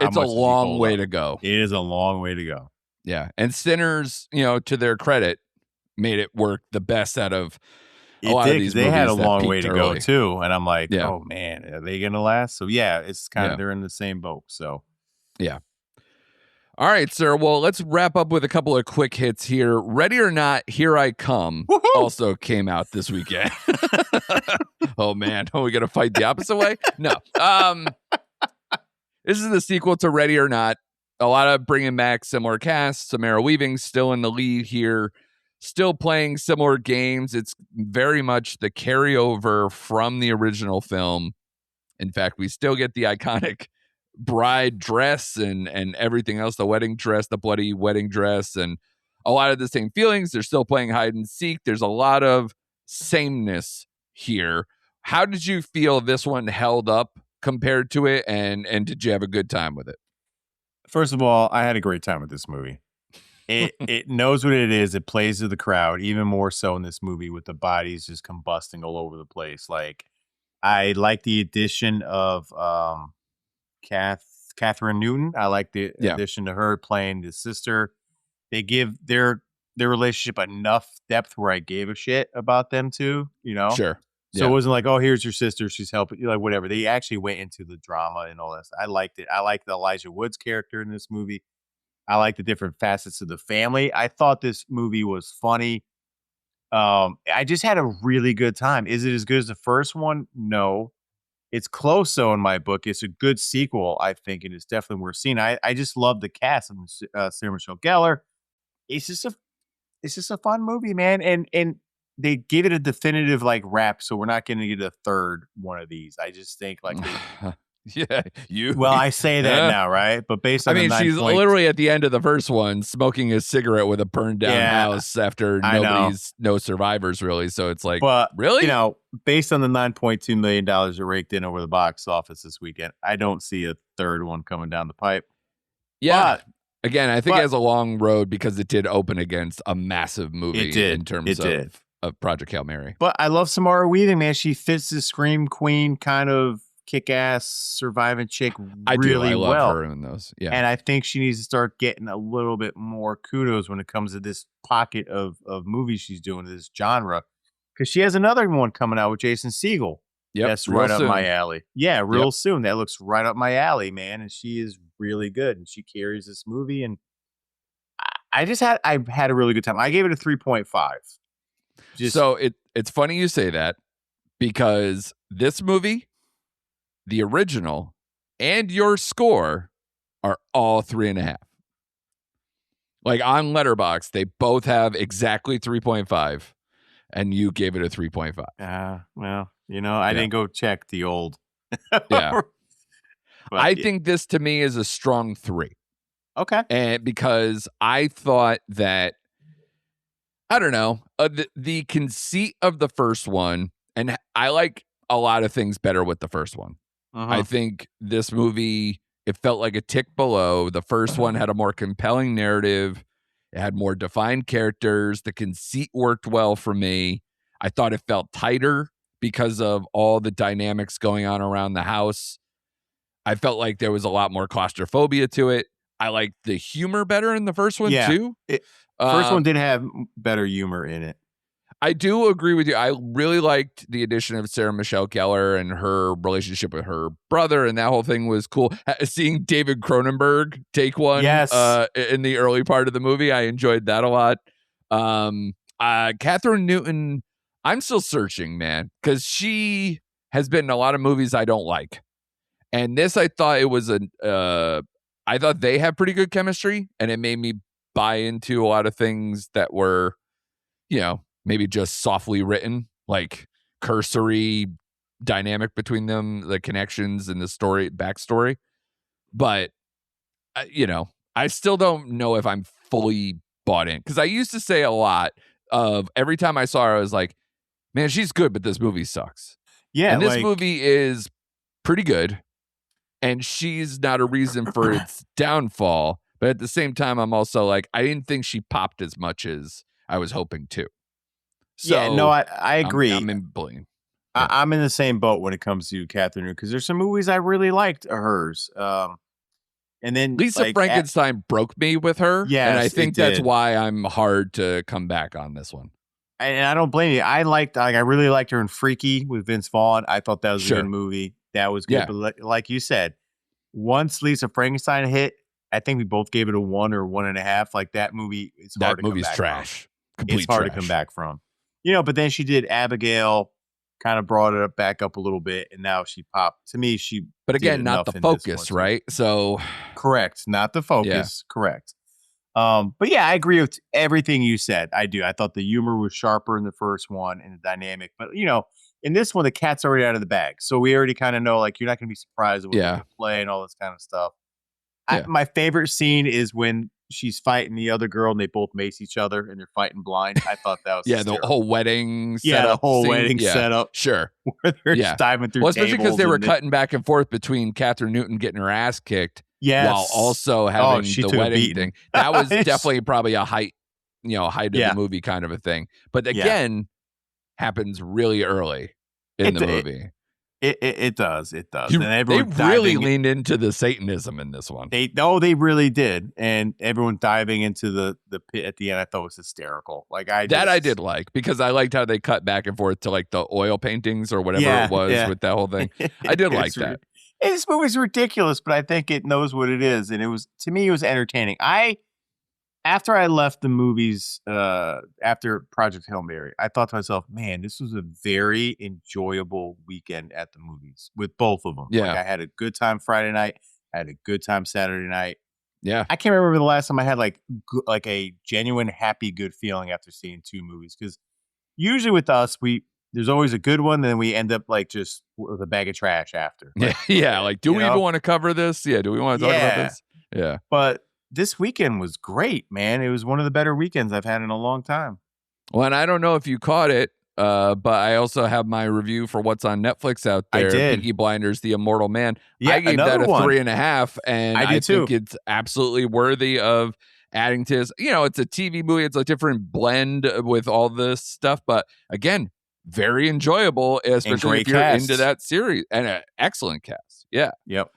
S1: It's a long way to go.
S2: It is a long way to go.
S1: Yeah, and Sinners, to their credit, made it work the best out of a lot of these movies.
S2: They had a long way to go
S1: early.
S2: too, and I'm like, oh man, are they going to last? So yeah, it's kind of they're in the same boat. So
S1: yeah. All right, sir. Well, let's wrap up with a couple of quick hits here. Ready or Not, Here I Come also came out this weekend. Oh, man. Are we going to fight the opposite way? No. This is the sequel to Ready or Not. A lot of bringing back similar casts. Samara Weaving still in the lead here, still playing similar games. It's very much the carryover from the original film. In fact, we still get the iconic bride dress and everything else, the wedding dress, the bloody wedding dress, and a lot of the same feelings. They're still playing hide and seek. There's a lot of sameness here. How did you feel this one held up compared to it, and did you have a good time with it?
S2: First of all, I had a great time with this movie. It knows what it is. It plays to the crowd, even more so in this movie with the bodies just combusting all over the place. Like, I like the addition of Catherine Newton. I like the addition to her playing the sister. They give their relationship enough depth where I gave a shit about them too,
S1: Sure.
S2: So it wasn't like, oh, here's your sister, she's helping you, like whatever. They actually went into the drama and all that. I liked it. I liked the Elijah Woods character in this movie. I like the different facets of the family. I thought this movie was funny. I just had a really good time. Is it as good as the first one? No. It's close though in my book. It's a good sequel, I think, and it's definitely worth seeing. I just love the cast of Sarah Michelle Gellar. It's just a it's just a fun movie, man. And they gave it a definitive like wrap, so we're not going to get a third one of these. I just think like they.
S1: Yeah, you.
S2: Well, I say that
S1: Yeah.
S2: now, right? But based
S1: I
S2: on the
S1: mean,
S2: 9
S1: she's
S2: point,
S1: literally at the end of the first one, smoking a cigarette with a burned down
S2: Yeah,
S1: house after
S2: I know.
S1: no survivors really. So it's like,
S2: But
S1: really?
S2: based on the $9.2 million that raked in over the box office this weekend, I don't see a third one coming down the pipe.
S1: Yeah. Again, I think it
S2: but
S1: has a long road because it did open against a massive movie in terms of Project Hail Mary.
S2: But I love Samara Weaving, man. She fits the Scream Queen kind of kick-ass surviving chick really
S1: I love
S2: well.
S1: her in those. Yeah.
S2: And I think she needs to start getting a little bit more kudos when it comes to this pocket of movies she's doing, this genre. Because she has another one coming out with Jason Segel.
S1: Yep,
S2: that's right up my alley. Yeah, real
S1: Yep.
S2: soon. That looks right up my alley, man. And she is really good. And she carries this movie. And I had a really good time. I gave it a 3.5.
S1: So it's funny you say that because this movie, the original, and your score are all 3.5. Like on Letterboxd, they both have exactly 3.5, and you gave it a 3.5.
S2: Well, I didn't go check the old.
S1: Yeah.
S2: But
S1: I think this to me is a strong 3.
S2: Okay.
S1: And because I thought that, I don't know, the conceit of the first one, and I like a lot of things better with the first one. I think this movie, it felt like a tick below. The first one had a more compelling narrative. It had more defined characters. The conceit worked well for me. I thought it felt tighter because of all the dynamics going on around the house. I felt like there was a lot more claustrophobia to it. I liked the humor better in the first one, too.
S2: First one did have better humor in it.
S1: I do agree with you. I really liked the addition of Sarah Michelle Gellar and her relationship with her brother, and that whole thing was cool. Seeing David Cronenberg take one in the early part of the movie, I enjoyed that a lot. Catherine Newton, I'm still searching, man, because she has been in a lot of movies I don't like. And this, I thought it was I thought they had pretty good chemistry, and it made me buy into a lot of things that were, maybe just softly written, like cursory dynamic between them, the connections and the backstory. But, I still don't know if I'm fully bought in. Because I used to say a lot of every time I saw her, I was like, man, she's good, but this movie sucks.
S2: Yeah.
S1: And this movie is pretty good. And she's not a reason for its downfall. But at the same time, I'm also like, I didn't think she popped as much as I was hoping to. So,
S2: I agree.
S1: I'm in blame.
S2: Yeah. I'm in the same boat when it comes to Catherine, because there's some movies I really liked of hers. And then
S1: Lisa Frankenstein broke me with her.
S2: Yes,
S1: and I think that's why I'm hard to come back on this one.
S2: And I don't blame you. I really liked her in Freaky with Vince Vaughn. I thought that was a good movie. That was good.
S1: Yeah.
S2: But like you said, once Lisa Frankenstein hit, I think we both gave it a 1 or 1.5. Like that movie, it's hard to come back
S1: movie's trash.
S2: It's hard to come back from. But then she did Abigail, kind of brought it back up a little bit, and now she popped. To me,
S1: but again, not the focus, right? So
S2: correct, not the focus. Yeah. Correct. But yeah, I agree with everything you said. I do. I thought the humor was sharper in the first one and the dynamic, but in this one, the cat's already out of the bag, so we already kind of know like you're not going to be surprised with the play and all this kind of stuff. My favorite scene is when she's fighting the other girl and they both mace each other and they're fighting blind. I thought that was hysterical.
S1: The whole wedding
S2: setup.
S1: Sure.
S2: Where they're just diving through
S1: especially because they were cutting back and forth between Catherine Newton getting her ass kicked while also having the wedding thing. That was definitely probably a height of the movie kind of a thing. But again, happens really early in the movie.
S2: It does. And
S1: they really leaned into the Satanism in this one.
S2: They really did. And everyone diving into the pit at the end, I thought was hysterical. Like I
S1: did like, because I liked how they cut back and forth to like the oil paintings or whatever it was with that whole thing. I did like that.
S2: This movie's ridiculous, but I think it knows what it is. And to me, it was entertaining. I after I left the movies, after Project Hail Mary, I thought to myself, man, this was a very enjoyable weekend at the movies with both of them. Like
S1: Yeah.
S2: I had a good time Friday night, I had a good time Saturday night.
S1: Yeah.
S2: I can't remember the last time I had like a genuine happy good feeling after seeing two movies, because usually with us there's always a good one, then we end up like just with a bag of trash after.
S1: Yeah.
S2: Like,
S1: Yeah. Like, do
S2: you
S1: we even
S2: know?
S1: want to cover this? Yeah. Do we want to talk about
S2: Yeah.
S1: this? Yeah.
S2: But this weekend was great, man. It was one of the better weekends I've had in a long time.
S1: Well, and I don't know if you caught it, but I also have my review for what's on Netflix out
S2: I
S1: there,
S2: did.
S1: Peaky Blinders, The Immortal Man.
S2: Yeah,
S1: I gave that
S2: another
S1: a
S2: one.
S1: 3.5, and
S2: I
S1: I
S2: did
S1: think
S2: too.
S1: it's absolutely worthy of adding to this. You know, it's a TV movie. It's a different blend with all this stuff, but again, very enjoyable, especially
S2: great
S1: if you're
S2: cast.
S1: into that series, and an excellent cast. Yeah.
S2: Yep.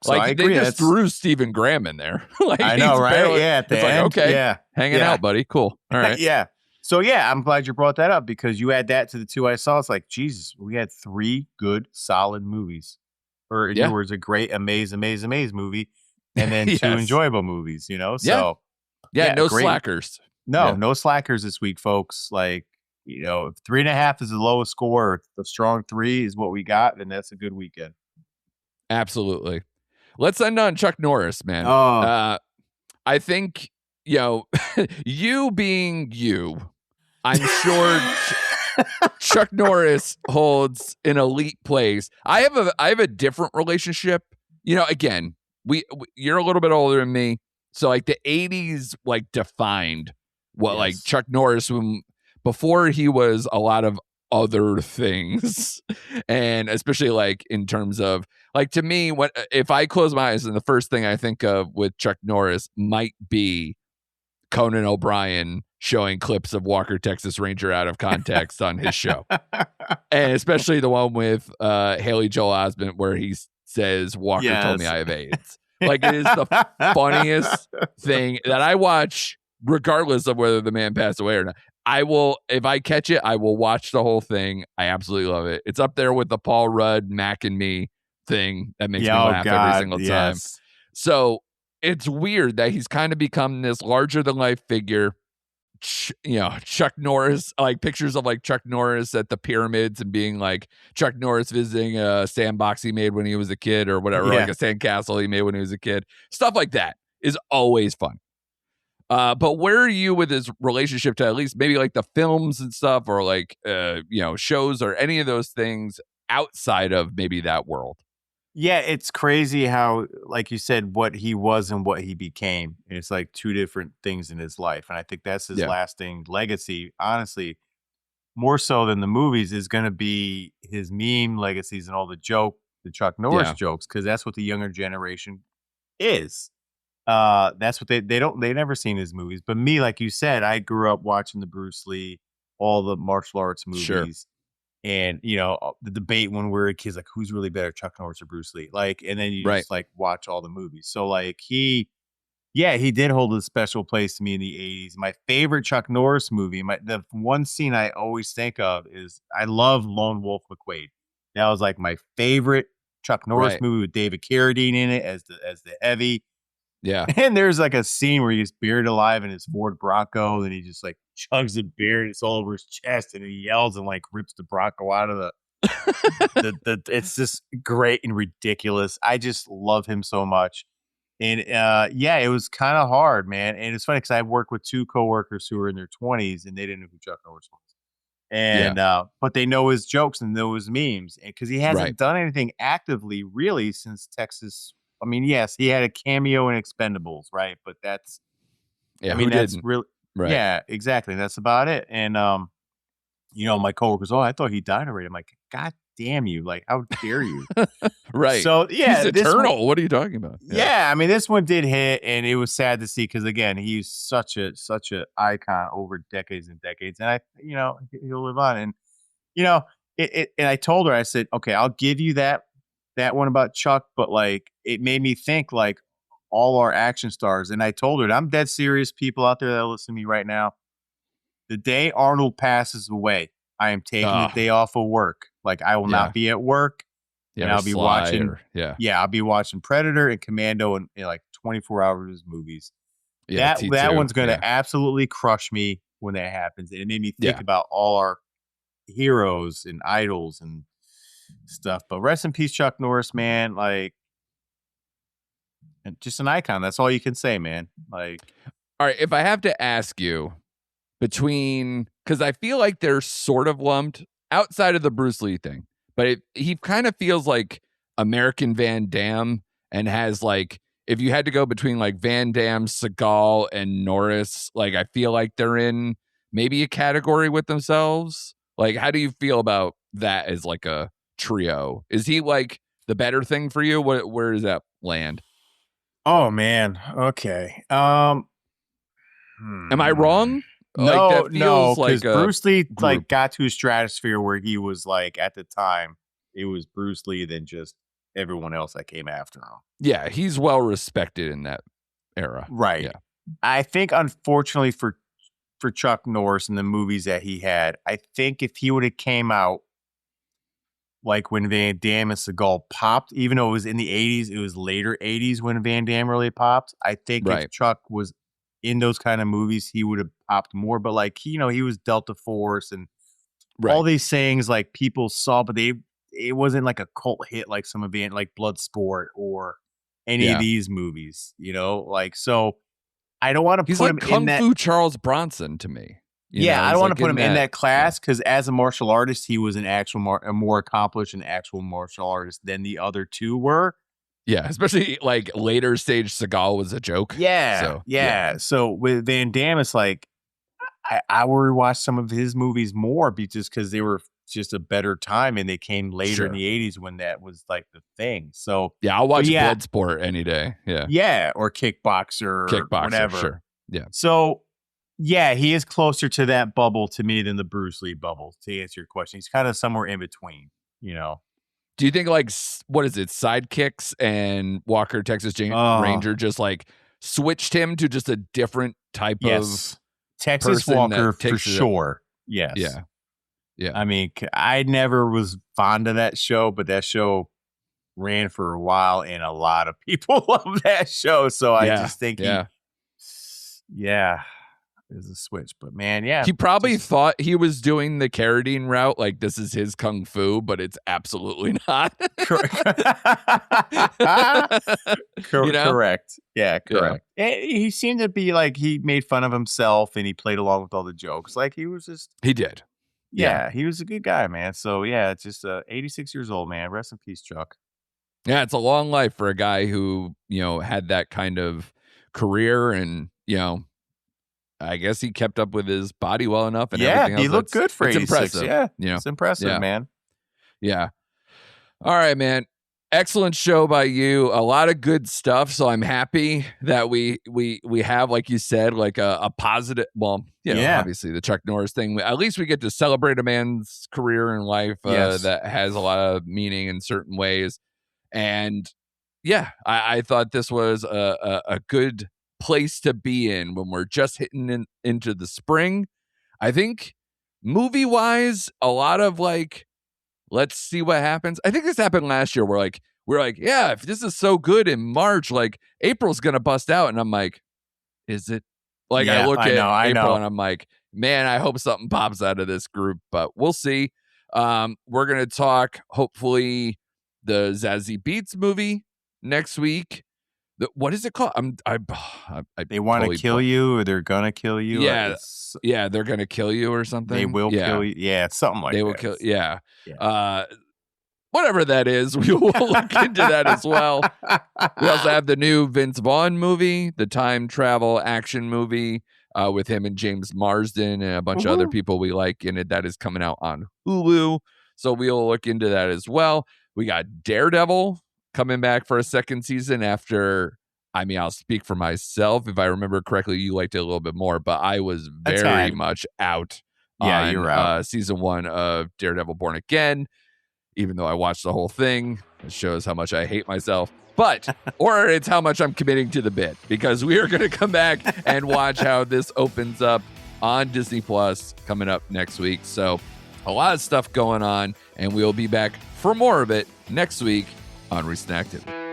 S2: So
S1: Like
S2: I agree.
S1: they just threw Stephen Graham in there. Like
S2: I know,
S1: he's
S2: right?
S1: barely-
S2: Yeah, at the
S1: it's like,
S2: end.
S1: okay,
S2: Yeah.
S1: hanging out, buddy. Cool. All right.
S2: Yeah. So yeah, I'm glad you brought that up, because you add that to the two I saw. It's like, Jesus, we had 3 good, solid movies. Or in
S1: Yeah.
S2: your words, a great amaze movie, and then 2
S1: Yes.
S2: enjoyable movies, you know?
S1: Yeah.
S2: So
S1: Yeah, no
S2: great.
S1: slackers.
S2: No,
S1: Yeah.
S2: no slackers this week, folks. Like, you know, if 3.5 is the lowest score, the strong 3 is what we got, then that's a good weekend.
S1: Absolutely. Let's end on Chuck Norris, man.
S2: Oh.
S1: I think, you know, you being you, I'm sure Chuck Norris holds an elite place. I have a different relationship. You know, again, you're a little bit older than me, so like the 80s like defined what like
S2: Yes.
S1: Chuck Norris before he was a lot of other things. And especially like in terms of like, to me, if I close my eyes and the first thing I think of with Chuck Norris might be Conan O'Brien showing clips of Walker Texas Ranger out of context on his show. And especially the one with Haley Joel Osment where he says, Walker told me I have AIDS. Like, it is the funniest thing that I watch regardless of whether the man passed away or not. I will, if I catch it, I will watch the whole thing. I absolutely love it. It's up there with the Paul Rudd, Mac and Me thing that makes me laugh every single time. So it's weird that he's kind of become this larger than life figure. You know, Chuck Norris, like pictures of like Chuck Norris at the pyramids and being like Chuck Norris visiting a sandbox he made when he was a kid or whatever, like a sandcastle he made when he was a kid. Stuff like that is always fun. But where are you with his relationship to at least maybe like the films and stuff, or like you know, shows or any of those things outside of maybe that world?
S2: Yeah, it's crazy how, like you said, what he was and what he became. It's like 2 different things in his life. And I think that's his lasting legacy, honestly, more so than the movies, is going to be his meme legacies and all the Chuck Norris jokes, because that's what the younger generation is. That's what they never seen his movies. But me, like you said, I grew up watching the Bruce Lee, all the martial arts movies.
S1: Sure.
S2: And, you know, the debate when we were kids, like, who's really better, Chuck Norris or Bruce Lee? Like, and then you just like watch all the movies. So like he did hold a special place to me in the 80s. My favorite Chuck Norris movie, the one scene I always think of is, I love Lone Wolf McQuade. That was like my favorite Chuck Norris movie, with David Carradine in it as the heavy.
S1: Yeah.
S2: And there's like a scene where he's buried alive in his Ford Bronco, and he just like chugs the beer and it's all over his chest, and he yells and like rips the Bronco out of the it's just great and ridiculous. I just love him so much. And it was kind of hard, man. And it's funny because I worked with 2 coworkers who were in their 20s and they didn't know who Chuck Norris was. And but they know his jokes and know his memes, because he hasn't done anything actively really since Texas. I mean, yes, he had a cameo in Expendables, right? But that's, I mean, that's really, yeah, exactly. That's about it. And, you know, my coworkers, I thought he died already. I'm like, God damn you. Like, how dare you?
S1: Right.
S2: So, yeah.
S1: He's eternal. What are you talking about?
S2: Yeah. I mean, this one did hit, and it was sad to see, because again, he's such a icon over decades and decades. And you know, he'll live on. And, you know, and I told her, I said, okay, I'll give you that one about Chuck, but like, it made me think like all our action stars. And I told her, I'm dead serious, people out there that listen to me right now. The day Arnold passes away, I am taking the day off of work. Like, I will not be at work. And I'll be watching. I'll be watching Predator and Commando and like 24 hours movies.
S1: Yeah,
S2: That
S1: T2.
S2: one's gonna
S1: Yeah.
S2: absolutely crush me when that happens. And it made me think
S1: Yeah.
S2: about all our heroes and idols and stuff. But rest in peace, Chuck Norris, man. Like, and just an icon. That's all you can say, man. Like,
S1: All right. If I have to ask you between, because I feel like they're sort of lumped outside of the Bruce Lee thing, but he kind of feels like American Van Damme and has like, if you had to go between like Van Damme, Seagal, and Norris, like I feel like they're in maybe a category with themselves. Like, how do you feel about that as like a trio? Is he like the better thing for you? Where does that land?
S2: oh man. Okay.
S1: Am I wrong? Like
S2: No,
S1: that
S2: no,
S1: feels
S2: because
S1: like a
S2: Bruce Lee
S1: group.
S2: like got to a stratosphere where he was like at the time it was Bruce Lee than just everyone else that came after him.
S1: Yeah, he's well respected in that era.
S2: Right.
S1: Yeah.
S2: I think unfortunately for Chuck Norris and the movies that he had, I think if he would have came out like when Van Damme and Seagal popped, even though it was in the 80s, it was later 80s when Van Damme really popped. I think
S1: Right.
S2: if Chuck was in those kind of movies, he would have popped more. But like, he was Delta Force and all these things like people saw, but it wasn't like a cult hit like some of the like Bloodsport or any of these movies, like, so I don't want to
S1: He's
S2: put
S1: like
S2: him
S1: Kung
S2: in that.
S1: Fu Charles Bronson to me.
S2: I don't want to put him in that class
S1: Yeah.
S2: because as a martial artist, he was a more accomplished and actual martial artist than the other two were.
S1: Yeah, especially like later stage Seagal was a joke.
S2: Yeah,
S1: So,
S2: yeah. So with Van Damme, it's like I would watch some of his movies more just because they were just a better time and they came later in the 80s when that was like the thing. So
S1: yeah, I'll watch Bloodsport any day. Yeah.
S2: Yeah, or Kickboxer, whatever.
S1: Sure. Yeah.
S2: So yeah, he is closer to that bubble to me than the Bruce Lee bubble, to answer your question. He's kind of somewhere in between,
S1: Do you think like what is it, Sidekicks and Walker Texas Ranger just like switched him to just a different type of
S2: Texas Walker for sure. Yes.
S1: Yeah. Yeah.
S2: I mean, I never was fond of that show, but that show ran for a while and a lot of people love that show. So I just think there's a switch, but man,
S1: he probably thought he was doing the Carradine route, like this is his kung fu, but it's absolutely not.
S2: Correct. Yeah, correct. Yeah. He seemed to be like he made fun of himself and he played along with all the jokes. Like he was just
S1: he did.
S2: Yeah, he was a good guy, man. So yeah, it's just 86 years old, man. Rest in peace, Chuck.
S1: Yeah, it's a long life for a guy who had that kind of career, and I guess he kept up with his body well enough and everything else.
S2: He looked good for 86.
S1: Impressive.
S2: Yeah, it's impressive, man.
S1: Yeah. All right, man. Excellent show by you. A lot of good stuff. So I'm happy that we have, like you said, like a positive. Well, obviously the Chuck Norris thing. At least we get to celebrate a man's career in life that has a lot of meaning in certain ways. And yeah, I thought this was a good place to be in when we're just hitting into the spring. I think movie wise, a lot of like, let's see what happens. I think this happened last year where we're like, yeah, if this is so good in March, like April's gonna bust out, and I'm like, is it? Like I look at April and I'm like, man, I hope something pops out of this group, but we'll see. We're gonna talk hopefully the Zazie Beetz movie next week. What is it called?
S2: They want to kill you, or they're gonna kill you.
S1: Yeah, they're gonna kill you or something.
S2: They will kill you. Yeah, something like that.
S1: They will kill. Yeah. Whatever that is, we will look into that as well. We also have the new Vince Vaughn movie, the time travel action movie with him and James Marsden and a bunch of other people we like in it. That is coming out on Hulu, so we'll look into that as well. We got Daredevil coming back for a second season after, I'll speak for myself. If I remember correctly, you liked it a little bit more, but I was very much out on
S2: you're out.
S1: season 1 of Daredevil Born Again, even though I watched the whole thing. It shows how much I hate myself, or it's how much I'm committing to the bit, because we are going to come back and watch how this opens up on Disney Plus coming up next week. So a lot of stuff going on, and we'll be back for more of it next week on Recent Active.